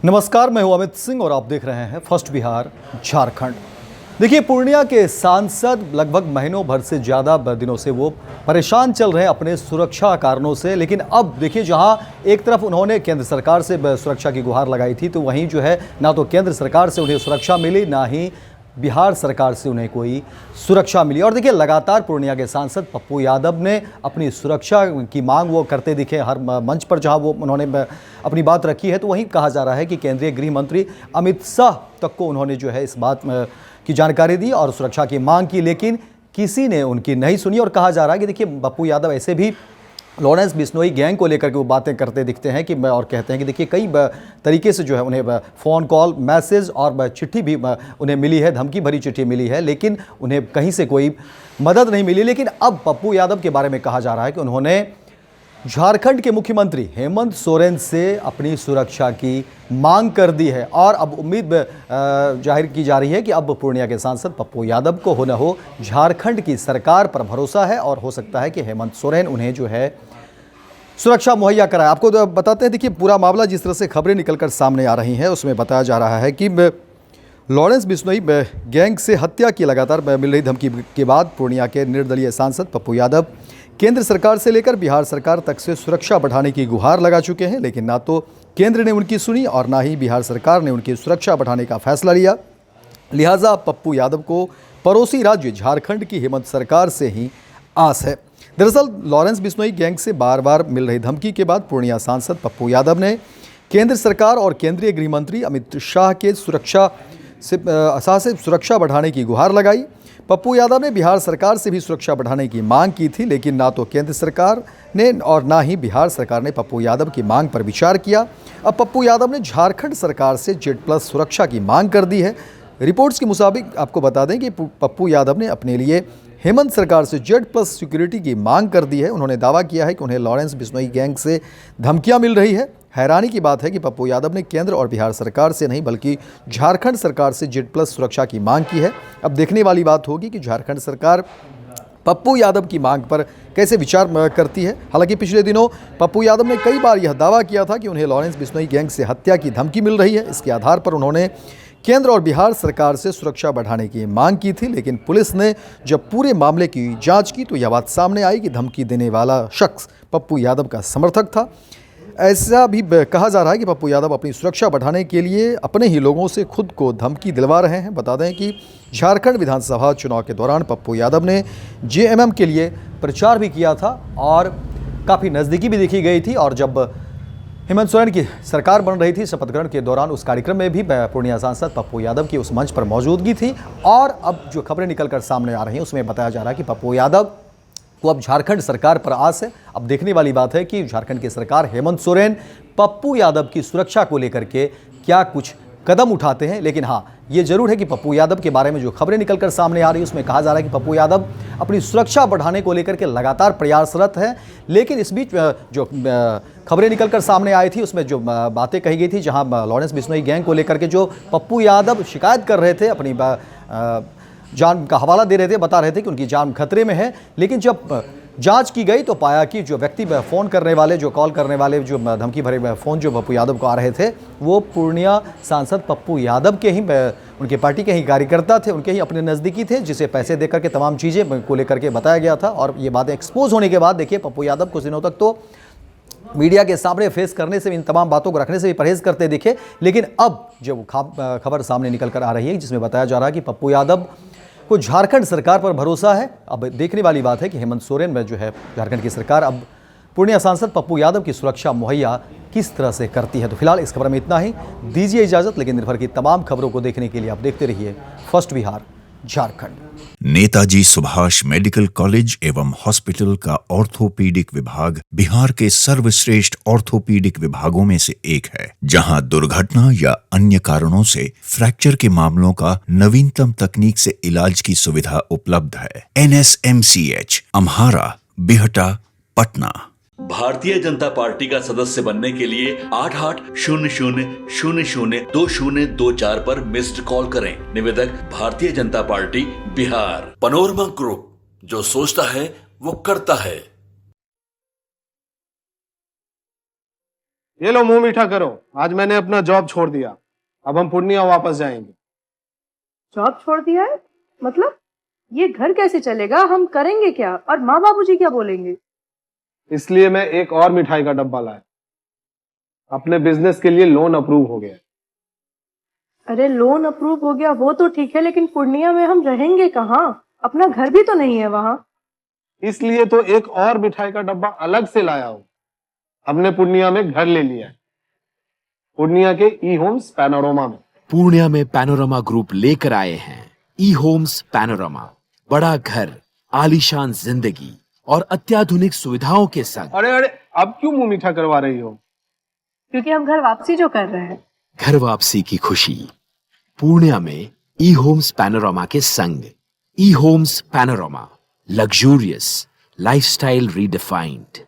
नमस्कार, मैं हूं अमित सिंह और आप देख रहे हैं फर्स्ट बिहार झारखंड। देखिए, पूर्णिया के सांसद लगभग महीनों भर से ज़्यादा दिनों से वो परेशान चल रहे हैं अपने सुरक्षा कारणों से। लेकिन अब देखिए, जहां एक तरफ उन्होंने केंद्र सरकार से सुरक्षा की गुहार लगाई थी, तो वहीं जो है ना तो केंद्र सरकार से उन्हें सुरक्षा मिली, ना ही बिहार सरकार से उन्हें कोई सुरक्षा मिली। और देखिए, लगातार पूर्णिया के सांसद पप्पू यादव ने अपनी सुरक्षा की मांग वो करते दिखे हर मंच पर जहां वो उन्होंने अपनी बात रखी है। तो वहीं कहा जा रहा है कि केंद्रीय गृह मंत्री अमित शाह तक को उन्होंने जो है इस बात की जानकारी दी और सुरक्षा की मांग की, लेकिन किसी ने उनकी नहीं सुनी। और कहा जा रहा है कि देखिए, पप्पू यादव ऐसे भी लॉरेंस बिश्नोई गैंग को लेकर के वो बातें करते दिखते हैं कि और कहते हैं कि देखिए, कई तरीके से जो है उन्हें फ़ोन कॉल, मैसेज और चिट्ठी भी उन्हें मिली है, धमकी भरी चिट्ठी मिली है, लेकिन उन्हें कहीं से कोई मदद नहीं मिली। लेकिन अब पप्पू यादव के बारे में कहा जा रहा है कि उन्होंने झारखंड के मुख्यमंत्री हेमंत सोरेन से अपनी सुरक्षा की मांग कर दी है। और अब उम्मीद जाहिर की जा रही है कि अब पूर्णिया के सांसद पप्पू यादव को न हो झारखंड की सरकार पर भरोसा है और हो सकता है कि हेमंत सोरेन उन्हें जो है सुरक्षा मुहैया कराए। आपको तो बताते हैं, देखिए, पूरा मामला जिस तरह से खबरें निकलकर सामने आ रही हैं उसमें बताया जा रहा है कि लॉरेंस बिश्नोई गैंग से हत्या की लगातार मिल रही धमकी के बाद पूर्णिया के निर्दलीय सांसद पप्पू यादव केंद्र सरकार से लेकर बिहार सरकार तक से सुरक्षा बढ़ाने की गुहार लगा चुके हैं। लेकिन ना तो केंद्र ने उनकी सुनी और ना ही बिहार सरकार ने उनकी सुरक्षा बढ़ाने का फैसला लिया। लिहाजा पप्पू यादव को पड़ोसी राज्य झारखंड की हेमंत सरकार से ही आस है। दरअसल लॉरेंस बिश्नोई गैंग से बार बार मिल रही धमकी के बाद पूर्णिया सांसद पप्पू यादव ने केंद्र सरकार और केंद्रीय गृह मंत्री अमित शाह के सुरक्षा बढ़ाने की गुहार लगाई। पप्पू यादव ने बिहार सरकार से भी सुरक्षा बढ़ाने की मांग की थी, लेकिन ना तो केंद्र सरकार ने और ना ही बिहार सरकार ने पप्पू यादव की मांग पर विचार किया। अब पप्पू यादव ने झारखंड सरकार से Z+ सुरक्षा की मांग कर दी है। रिपोर्ट्स के मुताबिक आपको बता दें कि पप्पू यादव ने अपने लिए हेमंत सरकार से Z+ सिक्योरिटी की मांग कर दी है। उन्होंने दावा किया है कि उन्हें लॉरेंस बिश्नोई गैंग से धमकियां मिल रही है। हैरानी की बात है कि पप्पू यादव ने केंद्र और बिहार सरकार से नहीं बल्कि झारखंड सरकार से Z+ सुरक्षा की मांग की है। अब देखने वाली बात होगी कि झारखंड सरकार पप्पू यादव की मांग पर कैसे विचार करती है। हालांकि पिछले दिनों पप्पू यादव ने कई बार यह दावा किया था कि उन्हें लॉरेंस बिश्नोई गैंग से हत्या की धमकी मिल रही है। इसके आधार पर उन्होंने केंद्र और बिहार सरकार से सुरक्षा बढ़ाने की मांग की थी। लेकिन पुलिस ने जब पूरे मामले की जांच की तो यह बात सामने आई कि धमकी देने वाला शख्स पप्पू यादव का समर्थक था। ऐसा भी कहा जा रहा है कि पप्पू यादव अपनी सुरक्षा बढ़ाने के लिए अपने ही लोगों से खुद को धमकी दिलवा रहे हैं। बता दें कि झारखंड विधानसभा चुनाव के दौरान पप्पू यादव ने JMM के लिए प्रचार भी किया था और काफ़ी नज़दीकी भी देखी गई थी। और जब हेमंत सोरेन की सरकार बन रही थी शपथ ग्रहण के दौरान, उस कार्यक्रम में भी पूर्णिया सांसद पप्पू यादव की उस मंच पर मौजूदगी थी। और अब जो खबरें निकलकर सामने आ रही हैं उसमें बताया जा रहा है कि पप्पू यादव को अब झारखंड सरकार पर आस है। अब देखने वाली बात है कि झारखंड की सरकार हेमंत सोरेन पप्पू यादव की सुरक्षा को लेकर के क्या कुछ कदम उठाते हैं। लेकिन हाँ, ये जरूर है कि पप्पू यादव के बारे में जो खबरें निकलकर सामने आ रही है उसमें कहा जा रहा है कि पप्पू यादव अपनी सुरक्षा बढ़ाने को लेकर के लगातार प्रयासरत है। लेकिन इस बीच जो खबरें निकलकर सामने आई थी उसमें जो बातें कही गई थी, जहां लॉरेंस बिश्नोई गैंग को लेकर के जो पप्पू यादव शिकायत कर रहे थे, अपनी जान का हवाला दे रहे थे, बता रहे थे कि उनकी जान खतरे में है। लेकिन जब जांच की गई तो पाया कि जो व्यक्ति फ़ोन करने वाले, जो कॉल करने वाले, जो धमकी भरे फ़ोन जो पप्पू यादव को आ रहे थे, वो पूर्णिया सांसद पप्पू यादव के ही, उनके पार्टी के ही कार्यकर्ता थे, उनके ही अपने नज़दीकी थे, जिसे पैसे देकर के तमाम चीज़ें को लेकर के बताया गया था। और ये बातें एक्सपोज होने के बाद देखिए, पप्पू यादव कुछ दिनों तक तो मीडिया के सामने फेस करने से, इन तमाम बातों को रखने से भी परहेज करते दिखे। लेकिन अब जब खबर सामने निकल कर आ रही है जिसमें बताया जा रहा है कि पप्पू यादव को झारखंड सरकार पर भरोसा है। अब देखने वाली बात है कि हेमंत सोरेन में जो है झारखंड की सरकार अब पूर्णिया सांसद पप्पू यादव की सुरक्षा मुहैया किस तरह से करती है। तो फिलहाल इस खबर में इतना ही। दीजिए इजाजत, लेकिन दिन भर की तमाम खबरों को देखने के लिए आप देखते रहिए first Bihar Jharkhand. Netaji Subhash medical college एवं हॉस्पिटल का ऑर्थोपीडिक विभाग बिहार के सर्वश्रेष्ठ ऑर्थोपीडिक विभागों में से एक है, जहां दुर्घटना या अन्य कारणों से फ्रैक्चर के मामलों का नवीनतम तकनीक से इलाज की सुविधा उपलब्ध है। NSMCH, अम्हारा, बिहटा, पटना। भारतीय जनता पार्टी का सदस्य बनने के लिए 8800002024 पर मिस्ड कॉल करें। निवेदक Bharatiya Janata party Bihar. Panorama group, जो सोचता है वो करता है। ये लो मुंह मीठा करो, आज मैंने अपना जॉब छोड़ दिया, अब हम पूर्णिया वापस जाएंगे। जॉब छोड़ दिया है? मतलब ये घर कैसे चलेगा? हम करेंगे क्या? और माँ बाबूजी क्या बोलेंगे? इसलिए मैं एक और मिठाई का डब्बा लाया। अपने बिजनेस के लिए लोन अप्रूव हो गया। अरे लोन अप्रूव हो गया वो तो ठीक है, लेकिन पूर्णिया में हम रहेंगे कहाँ? अपना घर भी तो नहीं है वहां। इसलिए तो एक और मिठाई का डब्बा अलग से लाया हूं। हमने पूर्णिया में घर ले लिया है, पूर्णिया के ई होम्स पैनोरमा में। पूर्णिया में पैनोरमा ग्रुप लेकर आए हैं ई होम्स पैनोरमा। बड़ा घर, आलीशान जिंदगी और अत्याधुनिक सुविधाओं के संग। अरे अरे, अब क्यों मुंह मीठा करवा रही हो? क्योंकि हम घर वापसी जो कर रहे हैं। घर वापसी की खुशी पूर्णिया में ई होम्स पैनोरमा के संग। E homes panorama, luxurious lifestyle redefined.